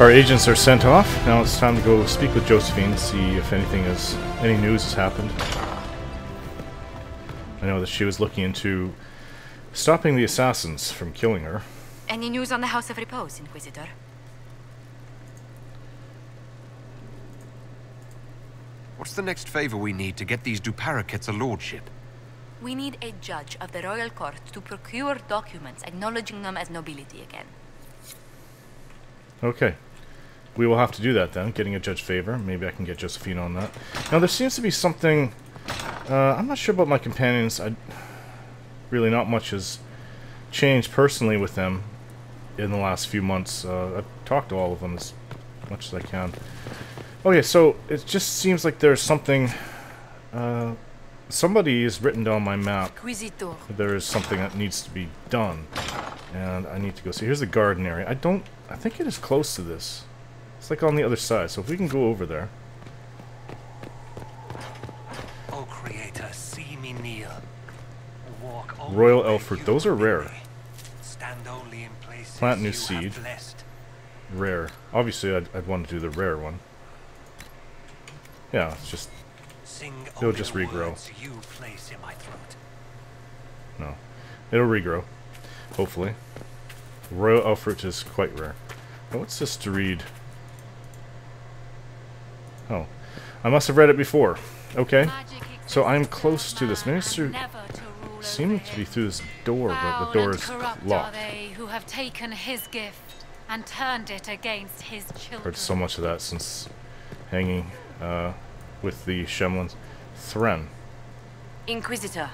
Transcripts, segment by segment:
Our agents are sent off. Now it's time to go speak with Josephine, see if any news has happened. I know that she was looking into stopping the assassins from killing her. Any news on the House of Repose, Inquisitor? What's the next favor we need to get these Duparaquets a lordship? We need a judge of the royal court to procure documents acknowledging them as nobility again. Okay. We will have to do that then, getting a judge favor. Maybe I can get Josephine on that. Now there seems to be something... I'm not sure about my companions. Really not much has changed personally with them in the last few months. I've talked to all of them as much as I can. Okay, so it just seems like there's something... somebody has written down my map. Inquisitor. There is something that needs to be done. And I need to go see. Here's the garden area. I think it is close to this. It's like on the other side, so if we can go over there. Oh, Creator, see me kneel. Walk Royal elf fruit. Those are rare. Stand only in places Plant new you seed. have blessed. Rare. Obviously, I'd want to do the rare one. Yeah, it's just... Sing It'll only just the regrow. words you place in my throat. No. It'll regrow. Hopefully. Royal elf fruit is quite rare. Now, what's this to read? Oh. I must have read it before. Okay. So I'm close to this. Maybe it's through... Seeming to be through this door, but the door is locked. Who have taken his gift and turned it against his children. Heard so much of that since hanging with the Shemlins. Thren. Inquisitor.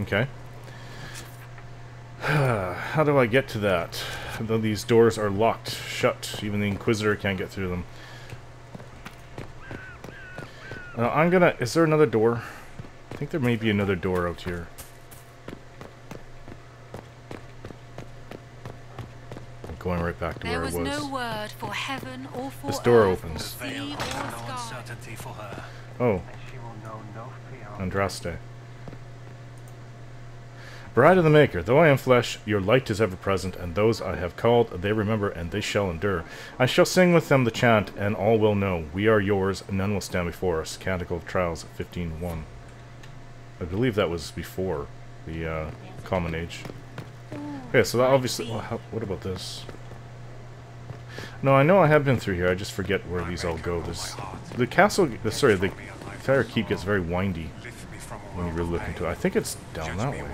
Okay. How do I get to that? Though these doors are locked, shut. Even the Inquisitor can't get through them. I'm gonna... Is there another door? I think there may be another door out here. I'm going right back to where I was. There was no word for heaven or for This door earth, opens. sea or No sky. uncertainty for her. Oh, And she will know no fear. Andraste. Bride of the Maker, though I am flesh, your light is ever present, and those I have called, they remember, and they shall endure. I shall sing with them the chant, and all will know. We are yours, and none will stand before us. Canticle of Trials 15:1. I believe that was before the Common Age. Okay, so that obviously... Well, what about this? No, I know I have been through here. I just forget where these all go. There's, the castle... sorry, the entire keep gets very windy when you really look into it. I think it's down that way.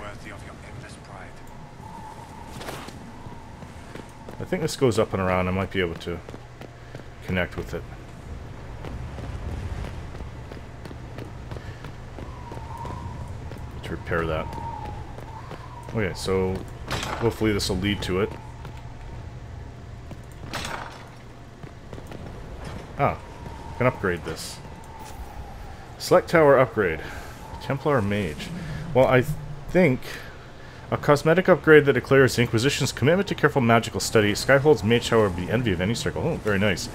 I think this goes up and around. I might be able to connect with it. To repair that. Okay, so hopefully this will lead to it. Ah, can upgrade this. Select tower upgrade. Templar Mage. Well, I think a cosmetic upgrade that declares the Inquisition's commitment to careful magical study. Skyhold's Mage Tower will be the envy of any circle. Oh, very nice.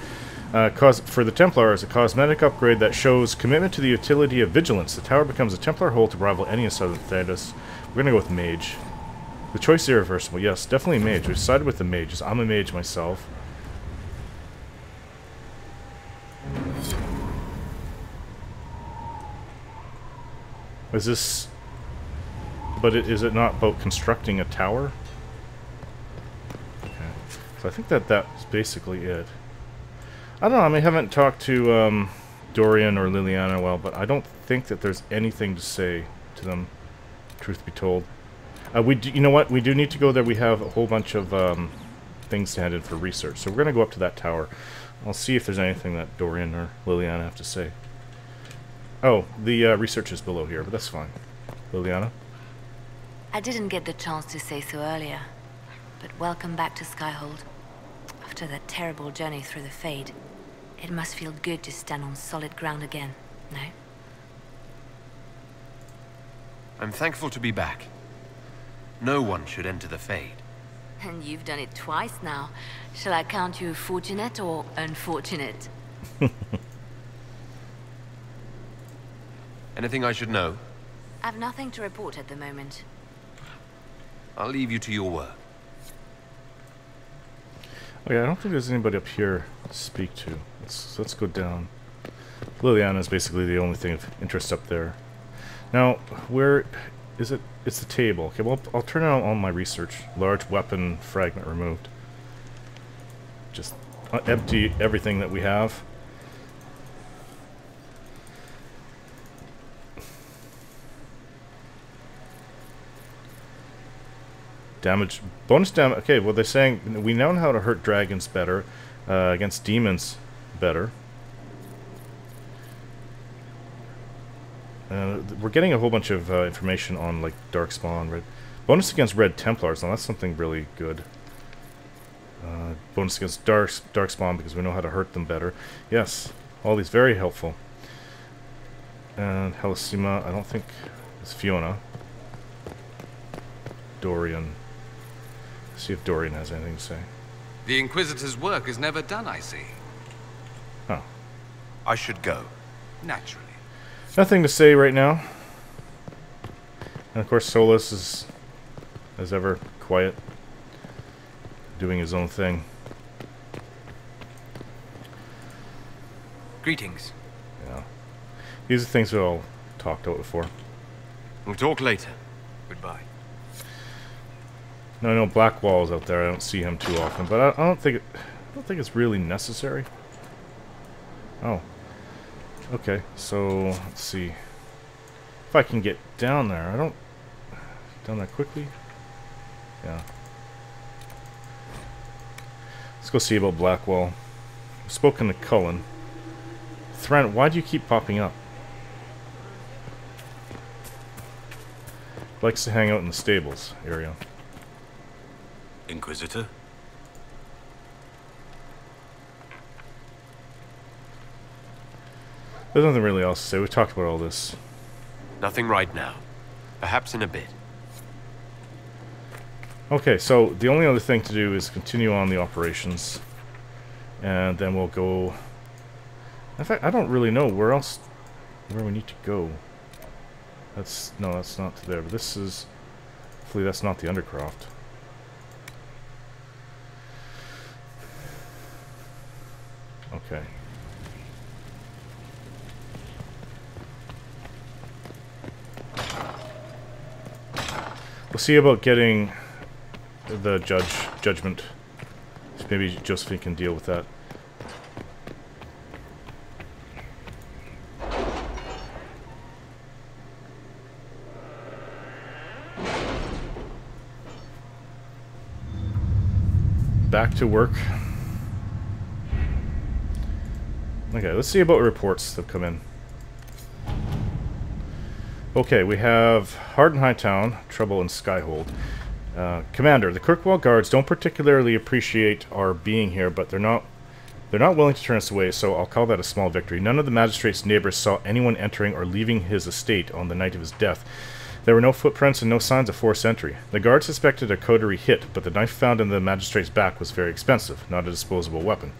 For the Templars, a cosmetic upgrade that shows commitment to the utility of vigilance. The tower becomes a Templar hold to rival any in Southern Thedas. We're gonna go with Mage. The choice is irreversible. Yes, definitely Mage. We've sided with the Mages. I'm a Mage myself. Is this... But is it not about constructing a tower? Okay. So I think that's basically it. I don't know, I haven't talked to Dorian or Liliana well, but I don't think that there's anything to say to them, truth be told. You know what? We do need to go there. We have a whole bunch of things to hand in for research. So we're going to go up to that tower. I'll see if there's anything that Dorian or Liliana have to say. Oh, the research is below here, but that's fine. Liliana? I didn't get the chance to say so earlier, but welcome back to Skyhold. After that terrible journey through the Fade, it must feel good to stand on solid ground again, no? I'm thankful to be back. No one should enter the Fade. And you've done it twice now. Shall I count you fortunate or unfortunate? Anything I should know? I've nothing to report at the moment. I'll leave you to your work. Okay, I don't think there's anybody up here to speak to. Let's go down. Liliana is basically the only thing of interest up there. Now, where is it? It's the table. Okay, well, I'll turn on all my research. Large weapon fragment removed. Just empty everything that we have. Damage, bonus damage. Okay, well, they're saying we know how to hurt dragons better, against demons better. We're getting a whole bunch of information on like Darkspawn, red bonus against Red Templars. Now that's something really good. Bonus against Darkspawn because we know how to hurt them better. Yes, all these very helpful. And Helisima, I don't think it's Fiona. Dorian. Let's see if Dorian has anything to say. The Inquisitor's work is never done, I see. Oh. I should go. Naturally. Nothing to say right now. And of course Solus is, as ever, quiet. Doing his own thing. Greetings. Yeah. These are things we've all talked about before. We'll talk later. Goodbye. No, I know Blackwall's out there. I don't see him too often, but I don't think it's really necessary. Oh. Okay, so let's see if I can get down there. I don't down there quickly. Yeah. Let's go see about Blackwall. I've spoken to Cullen. Thran, why do you keep popping up? Likes to hang out in the stables area. Inquisitor? There's nothing really else to say. We've talked about all this. Nothing right now. Perhaps in a bit. Okay, so the only other thing to do is continue on the operations. And then we'll go... In fact, I don't really know where we need to go. No, that's not to there, but this is... Hopefully that's not the Undercroft. Okay. We'll see about getting the judgment. Maybe Josephine can deal with that. Back to work. Okay, let's see about reports that come in. Okay, we have Harden Hightown, trouble in Skyhold. Commander, the Kirkwall guards don't particularly appreciate our being here, but they're not willing to turn us away, so I'll call that a small victory. None of the magistrate's neighbors saw anyone entering or leaving his estate on the night of his death. There were no footprints and no signs of forced entry. The guard suspected a coterie hit, but the knife found in the magistrate's back was very expensive, not a disposable weapon.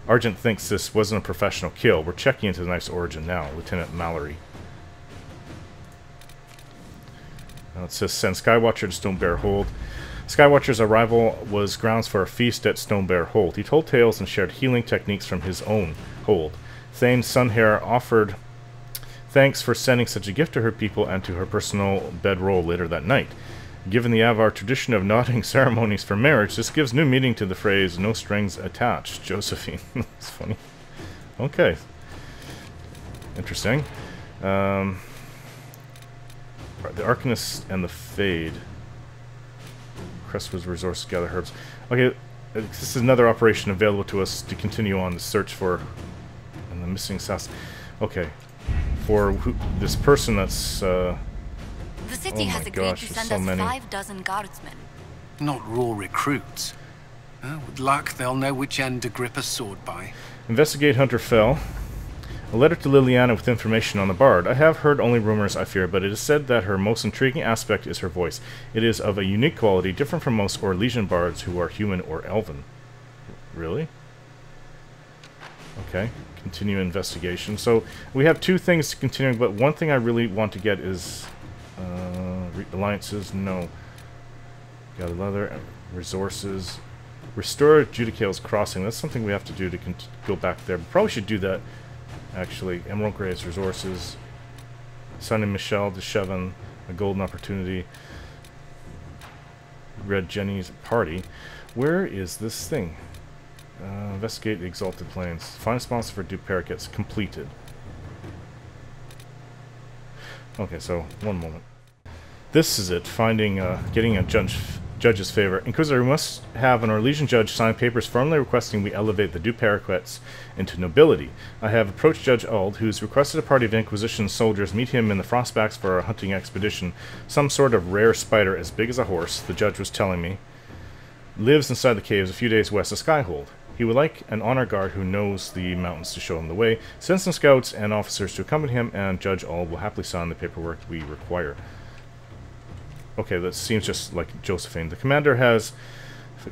Argent thinks this wasn't a professional kill. We're checking into the knife's origin now, Lieutenant Mallory. Now it says send Skywatcher to Stonebear Hold. Skywatcher's arrival was grounds for a feast at Stonebear Hold. He told tales and shared healing techniques from his own hold. Thane Sunhair offered thanks for sending such a gift to her people and to her personal bedroll later that night. Given the Avar tradition of nodding ceremonies for marriage, this gives new meaning to the phrase, no strings attached. Josephine. That's funny. Okay. Interesting. Right, the Arcanist and the Fade. Crestwood's resources, gather herbs. Okay, this is another operation available to us to continue on the search for and the missing assassin. Okay. For this person that's... The city has agreed gosh, to there's send so us many. 5 dozen guardsmen. Not raw recruits. With luck, they'll know which end to grip a sword by. Investigate Hunter Fell. A letter to Liliana with information on the bard. I have heard only rumors, I fear, but it is said that her most intriguing aspect is her voice. It is of a unique quality, different from most Orlesian bards who are human or elven. Really? Okay. Continue investigation. So, we have 2 things to continue, but one thing I really want to get is... alliances? No. Got leather, resources. Restore Judicale's Crossing. That's something we have to do to go back there. We probably should do that, actually. Emerald Graves Resources. Son and Michelle de Chevin. A golden opportunity. Red Jenny's Party. Where is this thing? Investigate the Exalted Plains. Find a sponsor for dupe parakeets. Completed. Okay, so, one moment. This is it. Finding, getting a judge's favor. Inquisitor, we must have an Orlesian judge sign papers formally requesting we elevate the dupe paraquets into nobility. I have approached Judge Ald, who's requested a party of Inquisition soldiers meet him in the Frostbacks for a hunting expedition. Some sort of rare spider as big as a horse, the judge was telling me, lives inside the caves a few days west of Skyhold. He would like an honor guard who knows the mountains to show him the way. Send some scouts and officers to accompany him, and Judge Ald will happily sign the paperwork we require. Okay, that seems just like Josephine. The commander has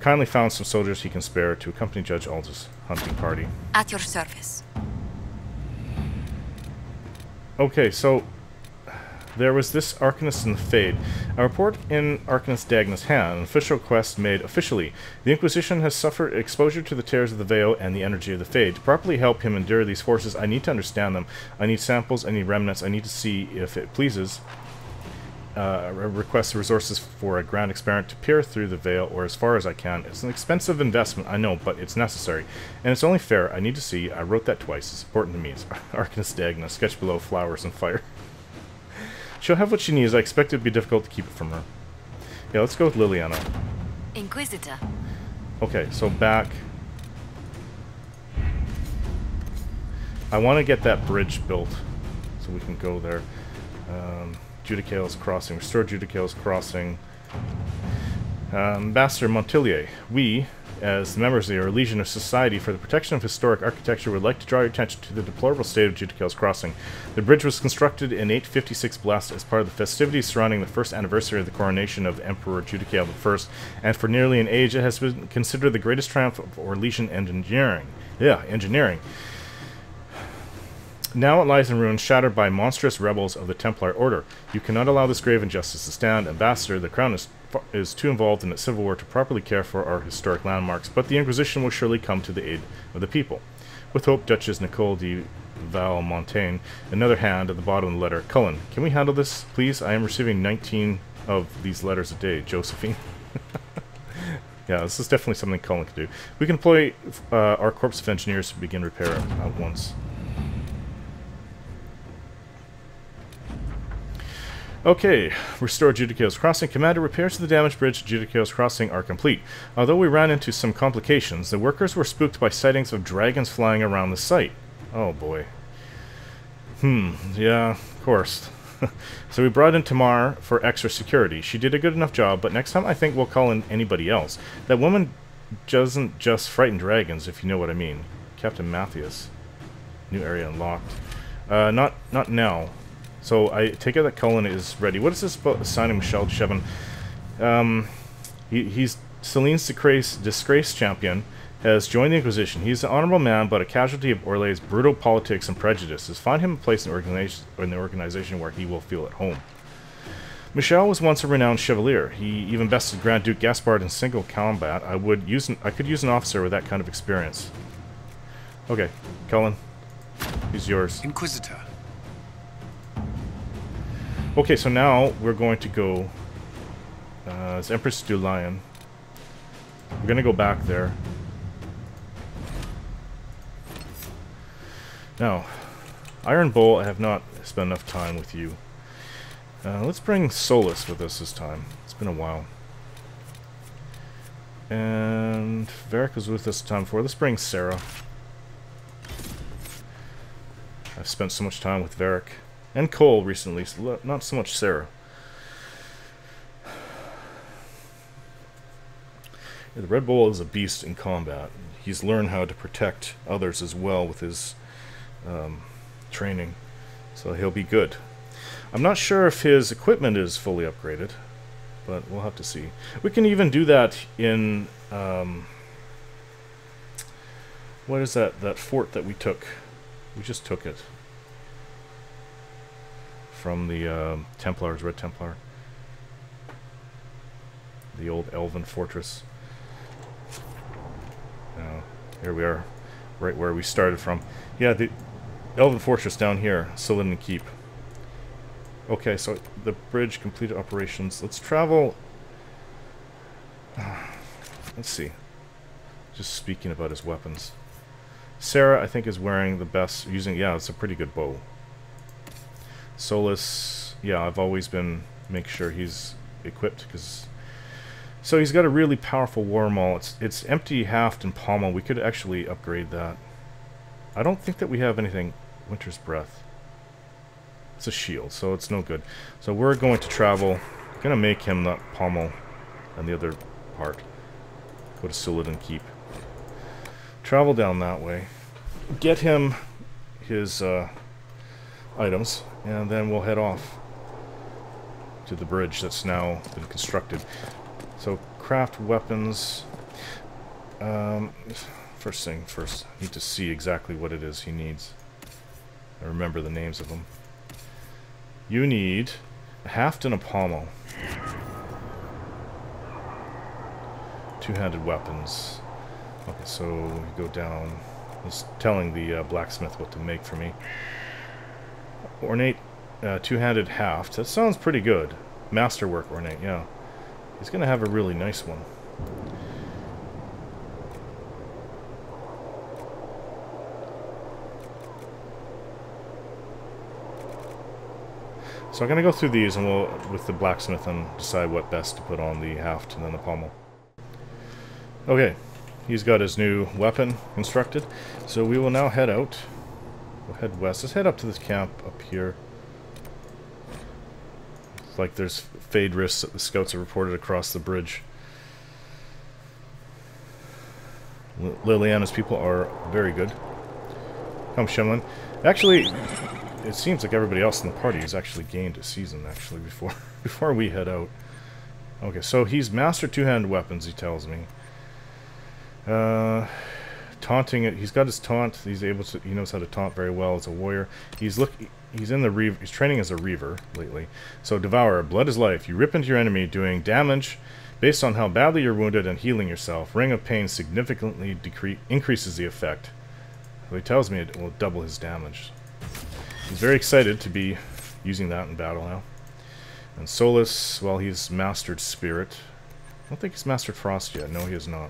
kindly found some soldiers he can spare to accompany Judge Ald's hunting party. At your service. Okay, so there was this Arcanist in the Fade. A report in Arcanist Dagna's hand, an official quest made officially. The Inquisition has suffered exposure to the terrors of the Veil and the energy of the Fade. To properly help him endure these forces, I need to understand them. I need samples, I need remnants, I need to see if it pleases. Request resources for a grand experiment to peer through the veil, or as far as I can. It's an expensive investment, I know, but it's necessary. And it's only fair. I need to see. I wrote that twice. It's important to me. It's Arcanist Dagna. Sketch below, flowers and fire. She'll have what she needs. I expect it would be difficult to keep it from her. Yeah, let's go with Liliana. Inquisitor. Okay, so back. I want to get that bridge built so we can go there. Judicale's Crossing. Restore Judicale's Crossing. Ambassador Montilier, we, as members of the Legion of Society for the Protection of Historic Architecture, would like to draw your attention to the deplorable state of Judicale's Crossing. The bridge was constructed in 856 Blessed as part of the festivities surrounding the first anniversary of the coronation of Emperor Judicale I, and for nearly an age it has been considered the greatest triumph of Orlesian engineering. Now it lies in ruins, shattered by monstrous rebels of the Templar Order. You cannot allow this grave injustice to stand. Ambassador, the Crown is too involved in its civil war to properly care for our historic landmarks, but the Inquisition will surely come to the aid of the people. With hope, Duchess Nicole de Valmontaigne. Another hand at the bottom of the letter. Cullen, can we handle this, please? I am receiving 19 of these letters a day. Josephine. Yeah, this is definitely something Cullen can do. We can employ our corps of engineers to begin repair at once. Okay, restore Judicale's Crossing. Commander, repairs to the damaged bridge to Judicale's Crossing are complete. Although we ran into some complications, the workers were spooked by sightings of dragons flying around the site. Oh boy. Yeah, of course. So we brought in Tamar for extra security. She did a good enough job, but next time I think we'll call in anybody else. That woman doesn't just frighten dragons, if you know what I mean. Captain Matthias. New area unlocked. Not now. So I take it that Cullen is ready. What is this about assigning Michelle de Chevin? He's Celine's disgrace champion, has joined the Inquisition. He's an honorable man, but a casualty of Orlay's brutal politics and prejudices. Find him a place in the organization where he will feel at home. Michelle was once a renowned chevalier. He even bested Grand Duke Gaspard in single combat. I could use an officer with that kind of experience. Okay, Cullen, he's yours. Inquisitor. Okay, so now we're going to go as Emprise du Lion. We're going to go back there. Now, Iron Bull, I have not spent enough time with you. Let's bring Solus with us this time. It's been a while. And Varric was with us the time before. Let's bring Sarah. I've spent so much time with Varric. And Cole recently, so not so much Sarah. Yeah, the Red Bull is a beast in combat. He's learned how to protect others as well with his training, so he'll be good. I'm not sure if his equipment is fully upgraded, but we'll have to see. We can even do that in what is that fort that we took? We just took it from the Templars, Red Templar. The old elven fortress. Here we are, right where we started from. Yeah, the Elven Fortress down here, Saladin Keep. Okay, so the bridge completed operations. Let's travel. Let's see. Just speaking about his weapons. Sarah, I think, is wearing the best, yeah, it's a pretty good bow. Solus, yeah, I've always been make sure he's equipped, because so he's got a really powerful war maul. It's empty, haft, and pommel. We could actually upgrade that. I don't think that we have anything. Winter's Breath. It's a shield, so it's no good. So we're going to travel. Gonna make him that pommel and the other part. Go to Saladin Keep. Travel down that way. Get him his items, and then we'll head off to the bridge that's now been constructed. So craft weapons. First thing first, I need to see exactly what it is he needs. I remember the names of them. You need a haft and a pommel. Two-handed weapons. Okay, so we go down. He's telling the blacksmith what to make for me. Ornate two-handed haft. That sounds pretty good. Masterwork ornate, yeah. He's gonna have a really nice one. So I'm going to go through these and we'll, with the blacksmith, and decide what best to put on the haft and then the pommel. Okay, he's got his new weapon constructed. So we will now head out. We'll head west. Let's head up to this camp up here. It's like there's fade rifts that the scouts have reported across the bridge. Liliana's people are very good. Come, Shemlin. Actually, it seems like everybody else in the party has actually gained a season, actually, before we head out. Okay, so he's mastered two-handed weapons, he tells me. Taunting it. He's got his taunt. He's able to. He knows how to taunt very well as a warrior. He's in the reaver. He's training as a reaver lately. So Devourer, blood is life. You rip into your enemy, doing damage based on how badly you're wounded and healing yourself. Ring of Pain significantly increases the effect. So he tells me it will double his damage. He's very excited to be using that in battle now. And Solus, well, he's mastered Spirit. I don't think he's mastered Frost yet. No, he has not.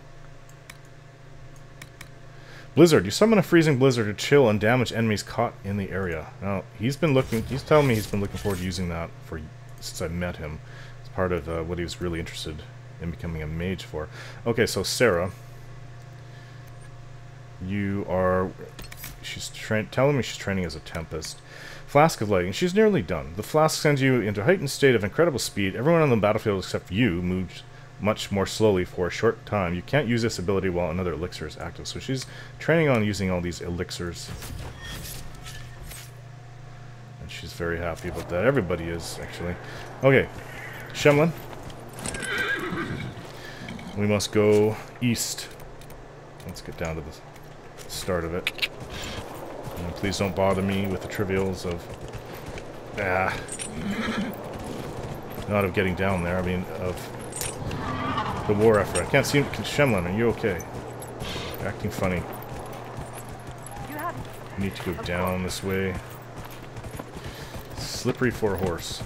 Blizzard. You summon a freezing blizzard to chill and damage enemies caught in the area. Now, he's telling me he's been looking forward to using that since I met him. It's part of what he was really interested in becoming a mage for. Okay, so Sarah. You are... She's telling me she's training as a Tempest. Flask of Lighting. She's nearly done. The flask sends you into a heightened state of incredible speed. Everyone on the battlefield except you moves much more slowly for a short time. You can't use this ability while another elixir is active. So she's training on using all these elixirs. And she's very happy about that. Everybody is, actually. Okay. Shemlin. We must go east. Let's get down to the start of it. And please don't bother me with the trivials of... Not of getting down there, I mean of the war effort. I can't see... Shemlin, are you okay? You're acting funny. You need to go down this way. Slippery for a horse.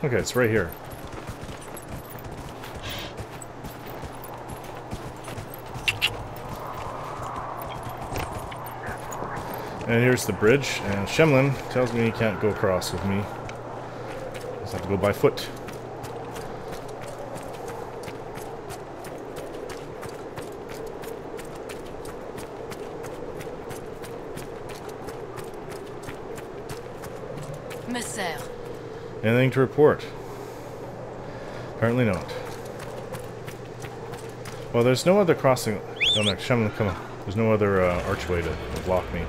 Okay, it's right here. And here's the bridge, and Shemlin tells me he can't go across with me. Just have to go by foot. Messer. Anything to report? Apparently not. Well, there's no other crossing. Oh no, Shemlin, come on. There's no other archway to block me.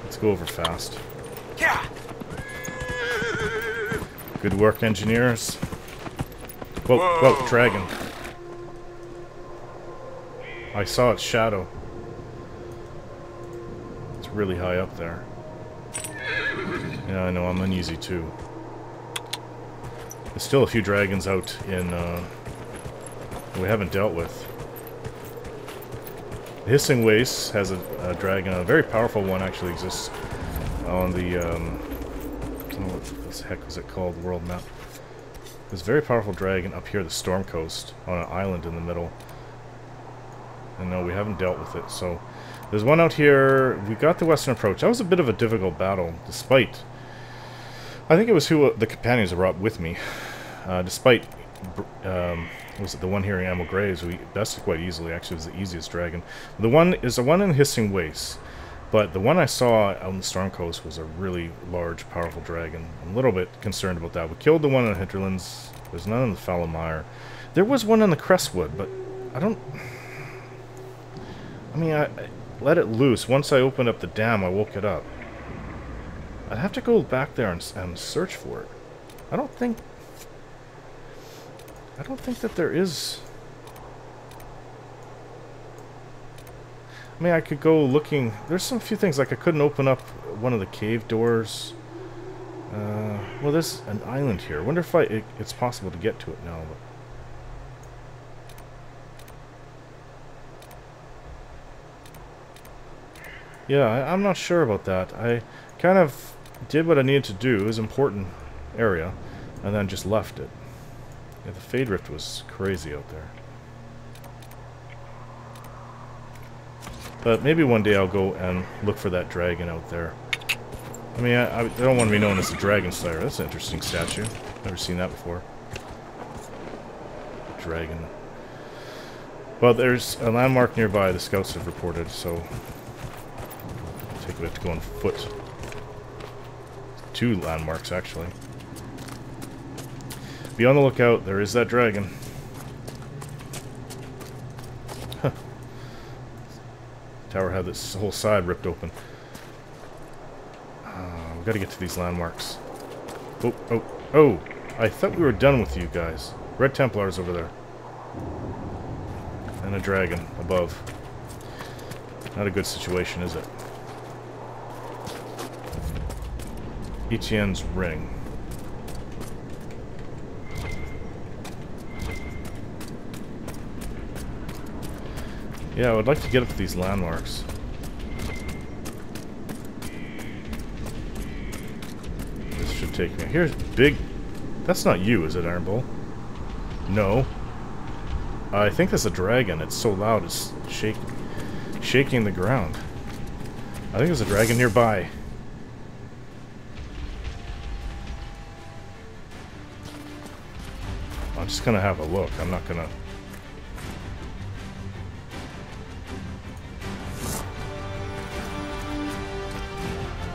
Let's go over fast. Good work, engineers. Whoa, whoa, dragon. I saw its shadow. It's really high up there. Yeah, I know, I'm uneasy too. There's still a few dragons out in we haven't dealt with. The Hissing Waste has a dragon. A very powerful one actually exists on the, I don't know what the heck is it called, world map. There's a very powerful dragon up here, the Storm Coast, on an island in the middle. And no, we haven't dealt with it, so... There's one out here. We got the Western Approach. That was a bit of a difficult battle, despite... I think it was who the companions that brought with me. Despite... was it the one here in Amel Graves? We bested quite easily. Actually, it was the easiest dragon. The one is the one in Hissing Waste. But the one I saw on the Storm Coast was a really large, powerful dragon. I'm a little bit concerned about that. We killed the one in the Hinterlands. There's none in the Fallow Mire. There was one in the Crestwood, but I don't... I mean, I let it loose. Once I opened up the dam, I woke it up. I'd have to go back there and search for it. I don't think that there is... I mean, I could go looking... There's some few things, like I couldn't open up one of the cave doors. Well, there's an island here. I wonder if it's possible to get to it now. But yeah, I'm not sure about that. I kind of did what I needed to do. It was an important area, and then just left it. Yeah, the Fade Rift was crazy out there. But maybe one day I'll go and look for that dragon out there. I mean, I don't want to be known as the Dragon Slayer. That's an interesting statue. Never seen that before. Dragon. Well, there's a landmark nearby the scouts have reported, so... I think we have to go on foot. 2 landmarks, actually. Be on the lookout. There is that dragon. Huh. Tower had this whole side ripped open. We've got to get to these landmarks. Oh, oh, oh! I thought we were done with you guys. Red Templars over there. And a dragon above. Not a good situation, is it? Etienne's Ring. Yeah, I would like to get up to these landmarks. This should take me. Here's big... That's not you, is it, Iron Bull? No. I think that's a dragon. It's so loud, it's shaking the ground. I think there's a dragon nearby. I'm just gonna have a look. I'm not gonna...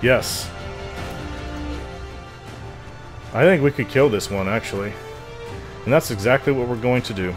Yes. I think we could kill this one, actually. And that's exactly what we're going to do.